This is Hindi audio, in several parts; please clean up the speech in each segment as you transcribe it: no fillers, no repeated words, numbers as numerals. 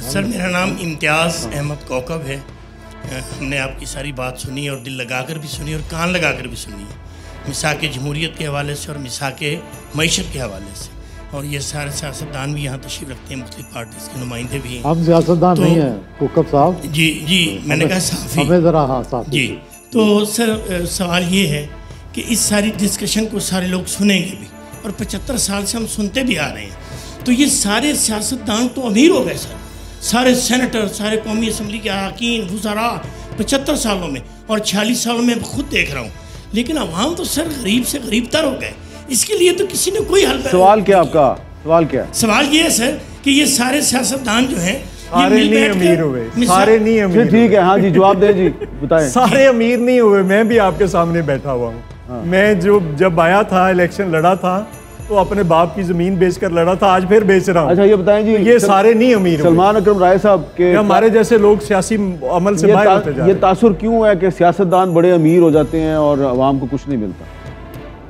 सर मेरा नाम इम्तियाज़ अहमद कौकब है। हमने आपकी सारी बात सुनी और दिल लगाकर भी सुनी और कान लगाकर भी सुनी है, मिसाक जमहूरियत के हवाले से और मिसाक मईशत के हवाले से। और ये सारे सियासतदान भी यहाँ तशरीफ़ रखते हैं, मुख्तलिफ पार्टीज़ के नुमाइंदे भी हैं। आप सियासतदान नहीं हैं कौकब साहब? जी जी, मैंने कहा साफ़ी हमें ज़रा हाँ साफ़ी जी। तो सर सवाल ये है कि इस सारी डिस्कशन को सारे लोग सुनेंगे भी, और 75 साल से हम सुनते भी आ रहे हैं। तो ये सारे सियासतदान तो अमीर हो गए सर, सारे सेनेटर, सारे कौमी असम्बली के अरकान वज़रा 75 सालों में, और 46 सालों में खुद देख रहा हूँ। लेकिन अवाम तो सर गरीब से गरीब तर हो गए। इसके लिए तो किसी ने कोई हल। सवाल क्या आपका? सवाल क्या है? सवाल ये है सर कि ये सारे सियासतदान जो हैं सारे नहीं अमीर हुए, सारे नहीं अमीर। ठीक है, हाँ जी, जवाब दें जी, बताएं। सारे अमीर नहीं हुए। मैं भी आपके सामने बैठा हुआ हूँ। हाँ। मैं जब आया था, इलेक्शन लड़ा था, तो अपने बाप की जमीन बेचकर लड़ा था, आज फिर बेच रहा हूँ। अच्छा ये बताएं जी, ये सारे नहीं अमीर। सलमान अकरम राय साहब के हमारे जैसे लोग सियासी अमल से बाहर होते जा रहे हैं। ये तासुर क्यों है कि सियासतदान बड़े अमीर हो जाते हैं और अवाम को कुछ नहीं मिलता?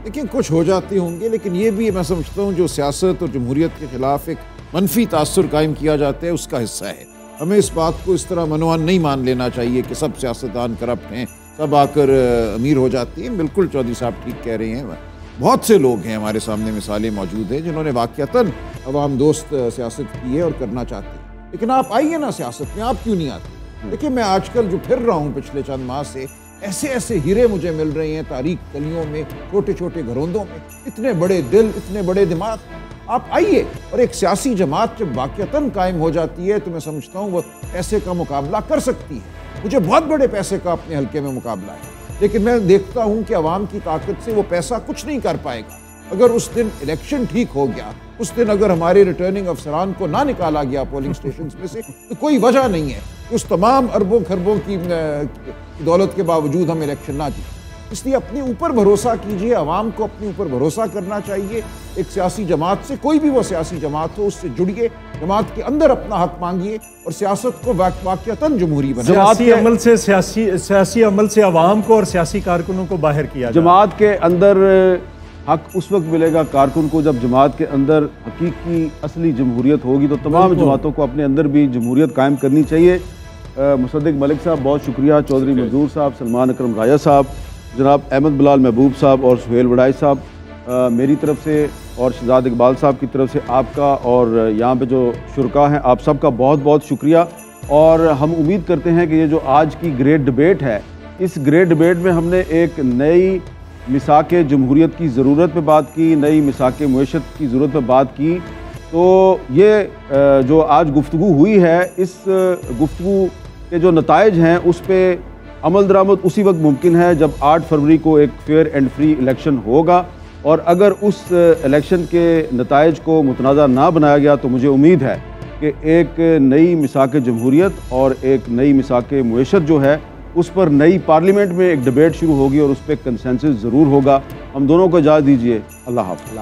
देखिए, कुछ हो जाते होंगे, लेकिन ये भी मैं समझता हूँ जो सियासत और जमहूरियत के खिलाफ एक मनफी तासुर कायम किया जाता है, उसका हिस्सा है। हमें इस बात को इस तरह मनोवान नहीं मान लेना चाहिए कि सब सियासतदान करप्ट हैं, सब आकर अमीर हो जाती हैं। बिल्कुल चौधरी साहब ठीक कह रहे हैं। बहुत से लोग हैं, हमारे सामने मिसालें मौजूद हैं, जिन्होंने वाक़तन अवाम दोस्त सियासत की है और करना चाहते हैं। लेकिन आप आइए ना सियासत में, आप क्यों नहीं आते? देखिए, मैं आजकल जो फिर रहा हूँ पिछले चंद माह से, ऐसे ऐसे हीरे मुझे मिल रहे हैं तारीख गलियों में, छोटे छोटे घरोंदों में। इतने बड़े दिल, इतने बड़े दिमाग। आप आइए। और एक सियासी जमात जब वाक़तन कायम हो जाती है तो मैं समझता हूँ वो पैसे का मुकाबला कर सकती है। मुझे बहुत बड़े पैसे का अपने हल्के में मुकाबला है, लेकिन मैं देखता हूं कि अवाम की ताकत से वो पैसा कुछ नहीं कर पाएगा। अगर उस दिन इलेक्शन ठीक हो गया, उस दिन अगर हमारे रिटर्निंग अफसरान को ना निकाला गया पोलिंग स्टेशन में से, तो कोई वजह नहीं है कि उस तमाम अरबों खरबों की दौलत के बावजूद हम इलेक्शन ना जीते। इसलिए अपने ऊपर भरोसा कीजिए, अवाम को अपने ऊपर भरोसा करना चाहिए। एक सियासी जमात से, कोई भी वो सियासी जमात हो, उससे जुड़िए, जमात के अंदर अपना हक मांगिए और सियासत को वाक़तन जमहूरी बनाइए। सियासी अमल से अवाम को और सियासी कारकुनों को बाहर किया। जमात के अंदर हक उस वक्त मिलेगा कारकुन को जब जमात के अंदर हकीकी असली जमहूरियत होगी। तो तमाम जमातों को अपने अंदर भी जमहूरियत कायम करनी चाहिए। मुसद्दिक मलिक साहब बहुत शुक्रिया, चौधरी मंजूर साहब, सलमान अकरम राया साहब, जनाब अहमद बिलाल महबूब साहब और सुहेल वड़ाई साहब, मेरी तरफ से और शहजाद इकबाल साहब की तरफ से आपका और यहाँ पे जो शुरका हैं आप सबका बहुत बहुत शुक्रिया। और हम उम्मीद करते हैं कि ये जो आज की ग्रेट डिबेट है, इस ग्रेट डिबेट में हमने एक नई मिसाक जमहूरियत की ज़रूरत पे बात की, नई मिसाक मईशत की ज़रूरत पे बात की। तो ये जो आज गुफ्तगू हुई है, इस गुफ्तगू के जो नताइज हैं उस पर अमल दरामद उसी वक्त मुमकिन है जब 8 फरवरी को एक फेयर एंड फ्री इलेक्शन होगा। और अगर उस इलेक्शन के नताइज को मुतनाज़ा ना बनाया गया तो मुझे उम्मीद है कि एक नई मिसाक जमहूरियत और एक नई मिसाक मईशत जो है उस पर नई पार्लियामेंट में एक डिबेट शुरू होगी और उस पर कंसेंसस ज़रूर होगा। हम दोनों को इजाज़त दीजिए। अल्लाह हाफ़िज़।